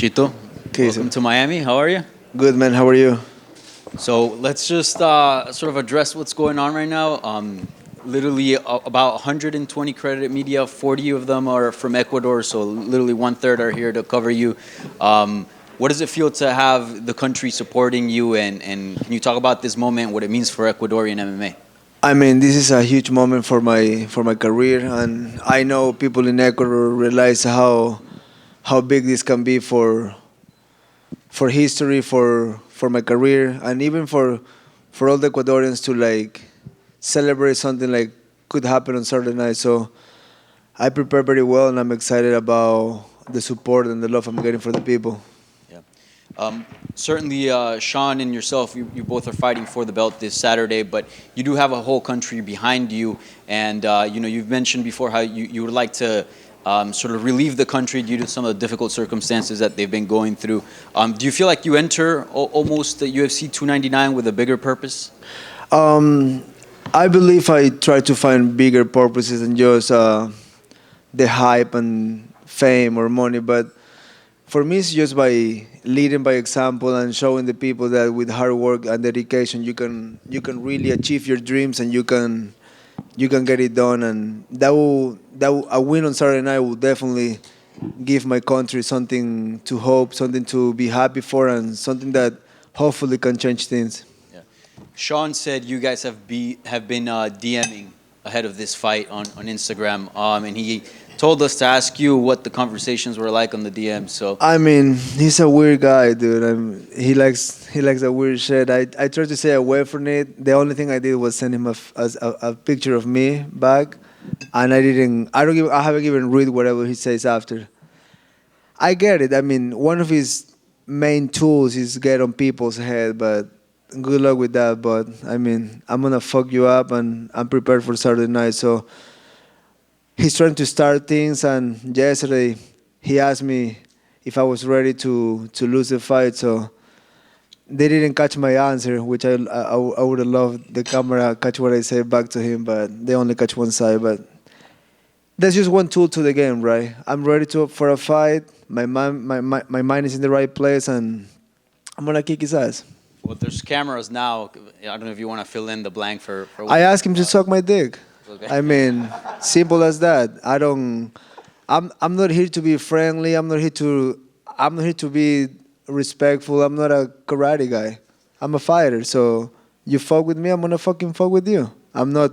Chito, Okay, welcome to Miami. How are you? good man. How are you? So let's just sort of address what's going on right now. Literally about 120 credited media, 40 of them are from Ecuador, so literally one third are here to cover you. What does it feel to have the country supporting you, and can you talk about this moment, what it means for Ecuadorian MMA? I mean, this is a huge moment for my career, and I know people in Ecuador realize how big this can be for history, for my career, and even for all the Ecuadorians to like celebrate something like could happen on Saturday night. So I prepare very well, and I'm excited about the support and the love I'm getting for the people. Yeah. Certainly, Sean and yourself, you both are fighting for the belt this Saturday, but you do have a whole country behind you. And, you've mentioned before how you would like to sort of relieve the country due to some of the difficult circumstances that they've been going through. Do you feel like you enter almost the UFC 299 with a bigger purpose? I believe I try to find bigger purposes than just the hype and fame or money, but for me, it's just by leading by example and showing the people that with hard work and dedication, you can really achieve your dreams and you can get it done. And a win on Saturday night will definitely give my country something to hope, something to be happy for, and something that hopefully can change things. Yeah. Sean said you guys have been DMing ahead of this fight on Instagram, and he told us to ask you what the conversations were like on the DM. So I mean, he's a weird guy, dude. He likes a weird shit. I tried to stay away from it. The only thing I did was send him a picture of me back, and I haven't even read whatever he says after. I get it. I mean, one of his main tools is get on people's head, but good luck with that. But I mean, I'm gonna fuck you up, and I'm prepared for Saturday night. So he's trying to start things, and yesterday he asked me if I was ready to lose the fight. So they didn't catch my answer, which I would have loved the camera catch what I said back to him, but they only catch one side. But that's just one tool to the game, right? I'm ready for a fight. My mind is in the right place, and I'm gonna kick his ass. well, there's cameras now. I don't know if you want to fill in the blank for I asked him to suck my dick. Okay. I mean, simple as that. I'm not here to be friendly. I'm not here to be respectful. I'm not a karate guy. I'm a fighter. So you fuck with me, I'm gonna fucking fuck with you. I'm not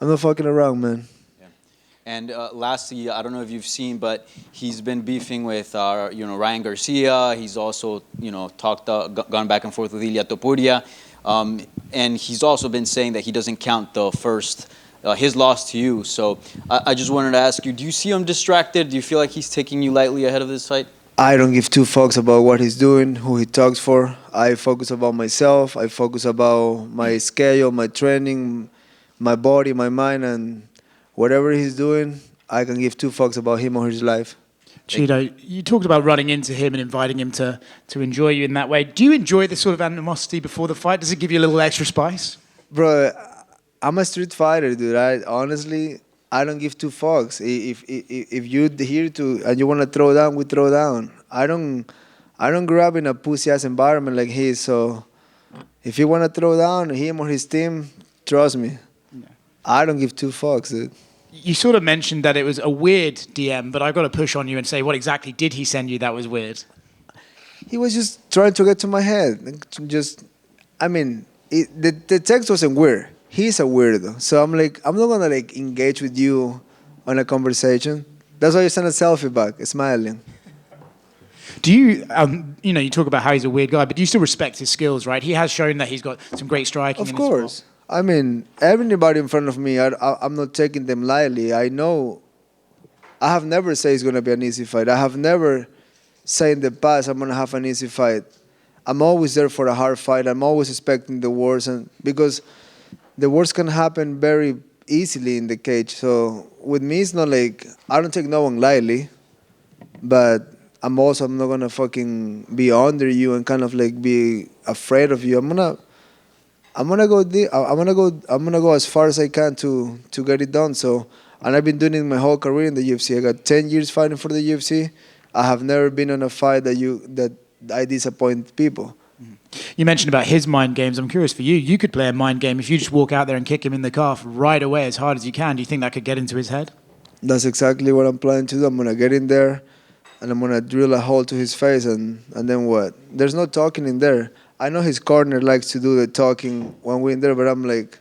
fucking around, man. And lastly, I don't know if you've seen, but he's been beefing with, Ryan Garcia. He's also, gone back and forth with Ilia Topuria. And he's also been saying that he doesn't count the first, his loss to you. So I just wanted to ask you, do you see him distracted? Do you feel like he's taking you lightly ahead of this fight? I don't give two fucks about what he's doing, who he talks for. I focus about myself. I focus about my schedule, my training, my body, my mind, and whatever he's doing, I can give two fucks about him or his life. Chito, you talked about running into him and inviting him to enjoy you in that way. Do you enjoy this sort of animosity before the fight? Does it give you a little extra spice? Bro, I'm a street fighter, dude. I don't give two fucks. If you're here to and you want to throw down, we throw down. I don't grow up in a pussy ass environment like his. So if you want to throw down him or his team, trust me, I don't give two fucks, dude. You sort of mentioned that it was a weird DM, but I've got to push on you and say, what exactly did he send you that was weird? He was just trying to get to my head. The text wasn't weird. He's a weirdo. So I'm like, I'm not gonna like engage with you on a conversation. That's why you send a selfie back, smiling. Do you, you talk about how he's a weird guy, but do you still respect his skills, right? He has shown that he's got some great striking. Of course. I mean, everybody in front of me, I'm not taking them lightly. I know I have never said it's going to be an easy fight. I have never said in the past I'm going to have an easy fight. I'm always there for a hard fight. I'm always expecting the worst, and because the worst can happen very easily in the cage. So with me, it's not like I don't take no one lightly, but I'm not going to fucking be under you and kind of like be afraid of you. I'm gonna go as far as I can to get it done. So, and I've been doing it my whole career in the UFC. I got 10 years fighting for the UFC. I have never been on a fight that I disappoint people. You mentioned about his mind games. I'm curious for you. You could play a mind game if you just walk out there and kick him in the calf right away as hard as you can. Do you think that could get into his head? That's exactly what I'm planning to do. I'm gonna get in there, and I'm gonna drill a hole to his face, and then what? There's no talking in there. I know his corner likes to do the talking when we're in there, but I'm like,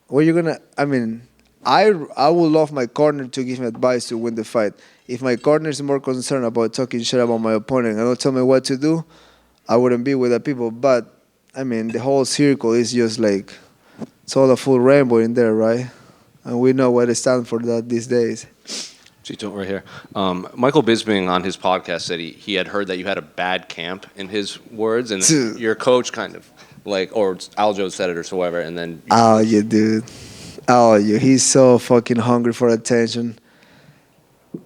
what are you gonna? I mean, I would love my corner to give me advice to win the fight. If my corner is more concerned about talking shit about my opponent and don't tell me what to do, I wouldn't be with the people. But I mean, the whole circle is just like, it's all a full rainbow in there, right? And we know what it stands for that these days. Chito, right here. Michael Bisping on his podcast said he had heard that you had a bad camp, in his words, and your coach kind of like, or Aljo said it or so whatever, and then. Oh, you dude. Oh, you. He's so fucking hungry for attention.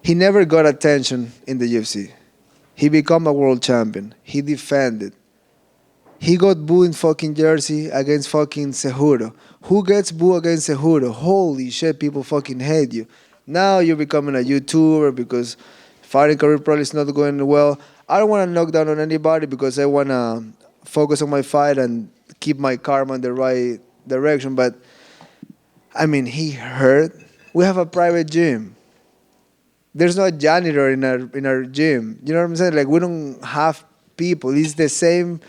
He never got attention in the UFC. He became a world champion. He defended. He got booed in fucking Jersey against fucking Cejudo. Who gets booed against Cejudo? Holy shit, people fucking hate you. Now you're becoming a YouTuber because fighting career probably is not going well. I don't want to knock down on anybody because I want to focus on my fight and keep my karma in the right direction. But, I mean, he hurt. We have a private gym. There's no janitor in our gym. You know what I'm saying? Like, we don't have people. It's the same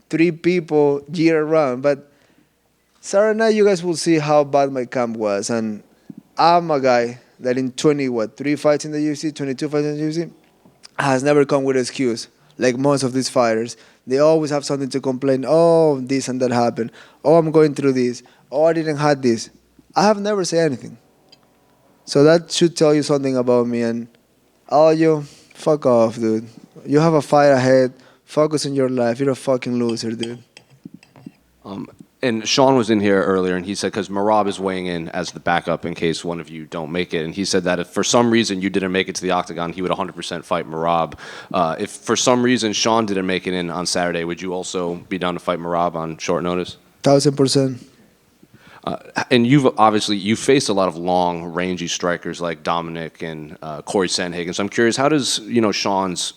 3 people year round. But Saturday night, you guys will see how bad my camp was. And I'm a guy that in 3 fights in the UFC, 22 fights in the UFC, has never come with an excuse. Like most of these fighters, they always have something to complain. Oh, this and that happened. Oh, I'm going through this. Oh, I didn't have this. I have never said anything. So that should tell you something about me. And all you, fuck off, dude. You have a fight ahead. Focus on your life. You're a fucking loser, dude. And Sean was in here earlier, and he said, because Merab is weighing in as the backup in case one of you don't make it, and he said that if for some reason you didn't make it to the octagon, he would 100% fight Merab. If for some reason Sean didn't make it in on Saturday, would you also be down to fight Merab on short notice? 1000%. And you've faced a lot of long, rangy strikers like Dominic and Corey Sandhagen. So I'm curious, how does Sean's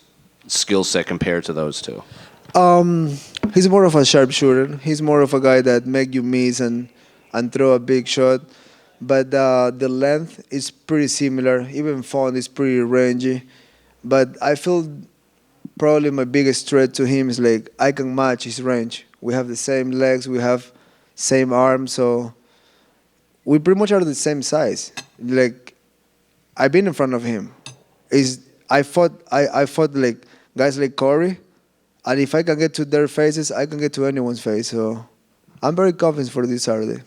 skill set compare to those two? He's more of a sharpshooter. He's more of a guy that make you miss and throw a big shot. But the length is pretty similar. Even Font is pretty rangy. But I feel probably my biggest threat to him is like I can match his range. We have the same legs. We have same arms. So we pretty much are the same size. Like I've been in front of him. I fought like guys like Corey. And if I can get to their faces, I can get to anyone's face. So I'm very confident for this Saturday.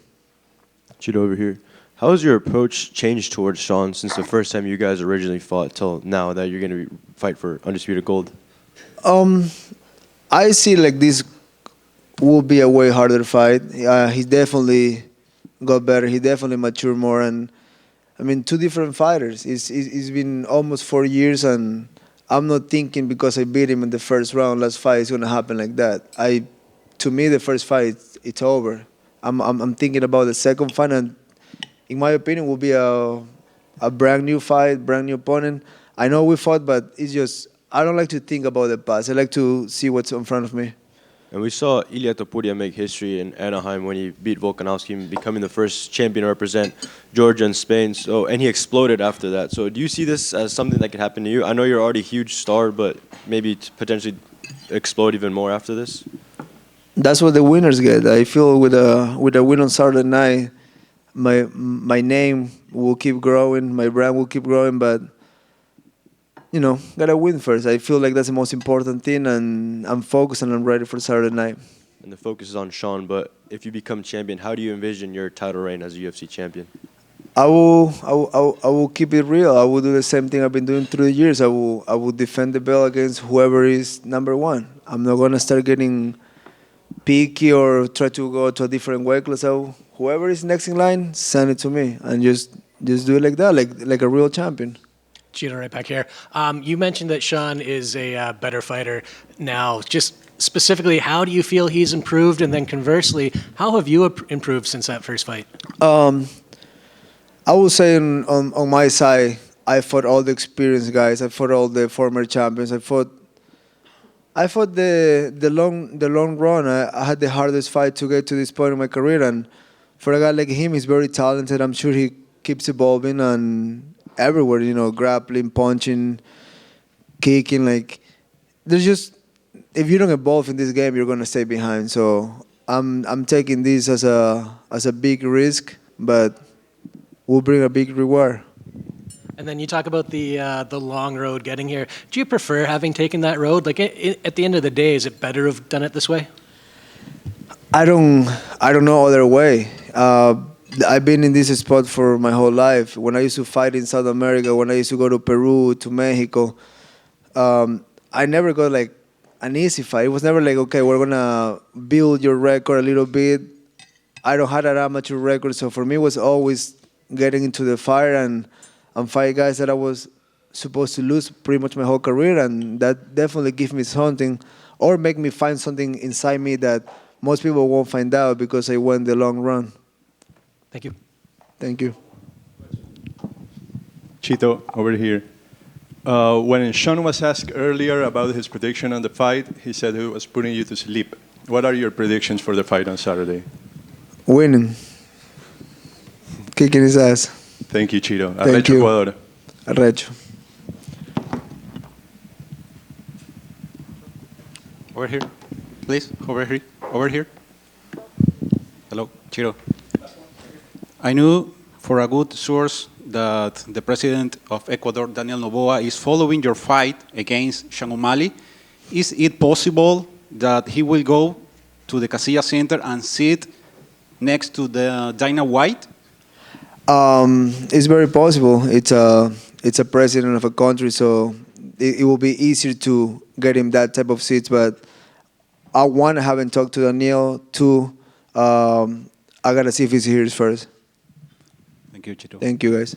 Chito over here. How has your approach changed towards Sean since the first time you guys originally fought till now that you're going to fight for Undisputed Gold? I see like this will be a way harder fight. He definitely got better. He definitely matured more. And I mean, 2 different fighters. It's been almost 4 years, and I'm not thinking because I beat him in the first round, last fight, it's gonna happen like that. To me, the first fight, it's over. I'm thinking about the second fight, and in my opinion, will be a brand new fight, brand new opponent. I know we fought, but it's just I don't like to think about the past. I like to see what's in front of me. And we saw Ilia Topuria make history in Anaheim when he beat Volkanovski, becoming the first champion to represent Georgia and Spain. And he exploded after that. So do you see this as something that could happen to you? I know you're already a huge star, but maybe to potentially explode even more after this? That's what the winners get. I feel with a win on Saturday night, my name will keep growing, my brand will keep growing, but gotta win first. I feel like that's the most important thing, and I'm focused and I'm ready for Saturday night. And the focus is on Sean, but if you become champion, how do you envision your title reign as a UFC champion? I will keep it real. I will do the same thing I've been doing through the years. I will defend the belt against whoever is number one. I'm not gonna start getting picky or try to go to a different weight class. Whoever is next in line, send it to me and just do it like that, like a real champion. Chito, right back here. You mentioned that Sean is a better fighter now. Just specifically, how do you feel he's improved? And then conversely, how have you improved since that first fight? I would say on my side, I fought all the experienced guys. I fought all the former champions. I fought the long run. I had the hardest fight to get to this point in my career, and for a guy like him, he's very talented. I'm sure he keeps evolving and everywhere. You know, grappling, punching, kicking. Like, there's just, if you don't evolve in this game, you're gonna stay behind. So I'm taking this as a big risk, but will bring a big reward. And then you talk about the long road getting here. Do you prefer having taken that road? Like at the end of the day, is it better to have done it this way? I don't know other way. I've been in this spot for my whole life. When I used to fight in South America, when I used to go to Peru, to Mexico, I never got like an easy fight. It was never like, okay, we're gonna build your record a little bit. I don't have an amateur record, so for me it was always getting into the fire and fight guys that I was supposed to lose pretty much my whole career, and that definitely gives me something, or make me find something inside me that most people won't find out because I went the long run. Thank you. Thank you. Chito, over here. When Sean was asked earlier about his prediction on the fight, he said he was putting you to sleep. What are your predictions for the fight on Saturday? Winning. Kicking his ass. Thank you, Chito. Thank Arrecho, you. Ecuador. Arrecho. Over here, please. Over here. Over here. Hello, Chiro. I knew for a good source that the president of Ecuador, Daniel Noboa, is following your fight against Sean O'Malley. Is it possible that he will go to the Garcia Center and sit next to the Dana White? It's very possible. It's a president of a country, so it will be easier to get him that type of seats. But I haven't talked to Daniel. Two, I gotta see if he's here first. Thank you, Chito. Thank you, guys.